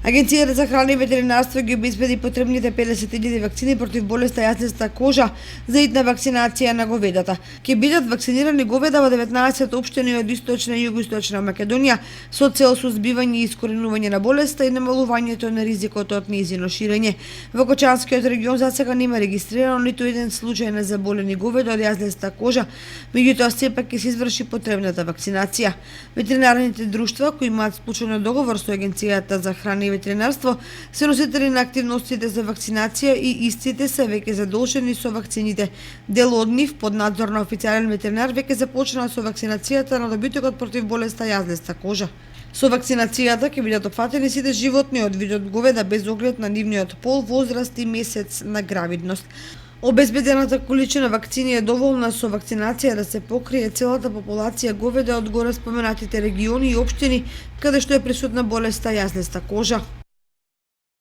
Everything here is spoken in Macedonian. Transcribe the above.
Агенцијата за храна и ветеринарство ги обезбеди потребните 50.000 вакцини против болеста јаслеста кожа за идна вакцинација на говедата. Ќе бидат вакцинирани говеда во 19 општини од источна и југоисточна Македонија со цел сузбивање и искоренување на болеста и намалувањето на ризикот од нејзино ширење. Во Кочанскиот регион засега нема регистрирано ниту еден случај на заболени говеда од јаслеста кожа, меѓутоа сепак ќе се изврши потребната вакцинација. Ветеринарните друштва кои имаат склучен договор со Агенцијата за храна и ветеринарство се носители на активностите за вакцинација и истите се веќе задолжени со вакцините. Дел од нив под надзор на официјален ветеринар веќе започнаа со вакцинацијата на добитокот против болеста јаслеста кожа. Со вакцинацијата ќе бидат опфатени сите животни од видот говеда без оглед на нивниот пол, возраст и месец на гравидност. Обезбедената количина вакцини е доволна со вакцинација да се покрие целата популација говеда од горе споменатите региони и општини каде што е присутна болеста јаслеста кожа.